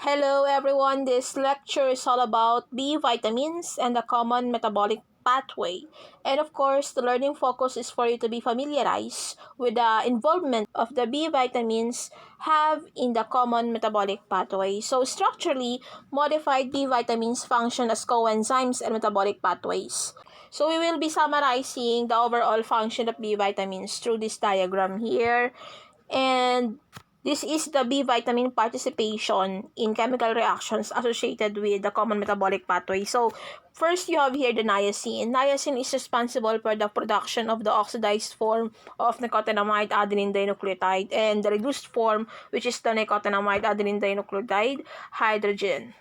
Hello everyone, this lecture is all about B vitamins and the common metabolic pathway. And of course, the learning focus is for you to be familiarized with the involvement of the B vitamins have in the common metabolic pathway. So structurally, modified B vitamins function as coenzymes and metabolic pathways. So we will be summarizing the overall function of B vitamins through this diagram here. And this is the B vitamin participation in chemical reactions associated with the common metabolic pathway. So, first you have here the niacin. Niacin is responsible for the production of the oxidized form of nicotinamide adenine dinucleotide and the reduced form, which is the nicotinamide adenine dinucleotide hydrogen.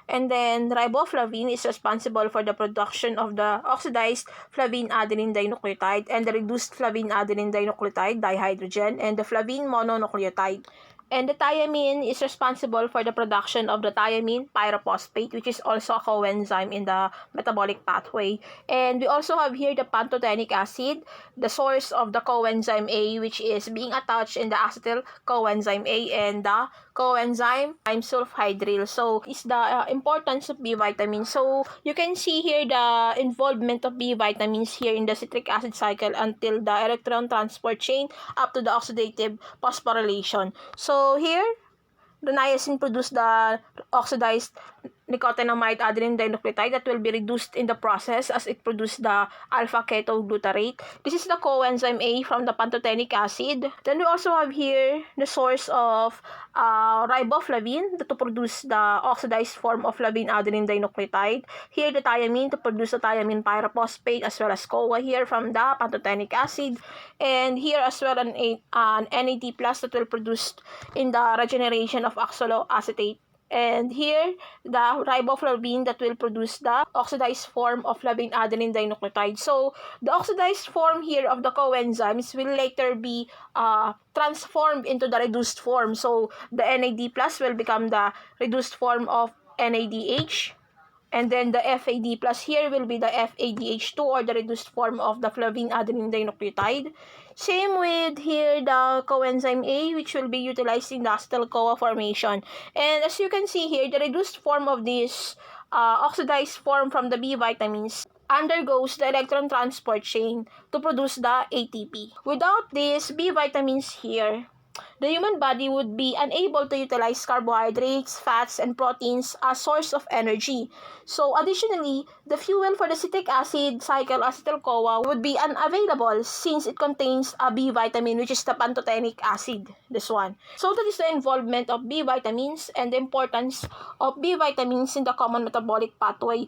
And then riboflavin is responsible for the production of the oxidized flavin adenine dinucleotide and the reduced flavin adenine dinucleotide dihydrogen and the flavin mononucleotide. And the thiamine is responsible for the production of the thiamine pyrophosphate, which is also a coenzyme in the metabolic pathway. And we also have here the pantothenic acid, the source of the coenzyme A, which is being attached in the acetyl coenzyme A and the coenzyme sulfhydryl. So, is the importance of B vitamins. So, you can see here the involvement of B vitamins here in the citric acid cycle until the electron transport chain up to the oxidative phosphorylation. So, here, the niacin produce the oxidized nicotinamide adenine dinucleotide that will be reduced in the process as it produces the alpha ketoglutarate. This is the coenzyme A from the pantothenic acid. Then we also have here the source of riboflavin to produce the oxidized form of flavin adenine dinucleotide. Here the thiamine to produce the thiamine pyrophosphate as well as CoA here from the pantothenic acid. And here as well an NAD plus that will produce in the regeneration of oxaloacetate. And here, the riboflavin that will produce the oxidized form of flavin adenine dinucleotide. So, the oxidized form here of the coenzymes will later be transformed into the reduced form. So, the NAD plus will become the reduced form of NADH. And then the FAD plus here will be the FADH2 or the reduced form of the flavin adenine dinucleotide. Same with here the coenzyme A, which will be utilized in the acetyl-CoA formation. And as you can see here, the reduced form of this oxidized form from the B vitamins undergoes the electron transport chain to produce the ATP. Without this B vitamins here, the human body would be unable to utilize carbohydrates, fats, and proteins as source of energy. So, additionally, the fuel for the citric acid cycle acetyl-CoA would be unavailable since it contains a B vitamin, which is the pantothenic acid, this one. So, that is the involvement of B vitamins and the importance of B vitamins in the common metabolic pathway.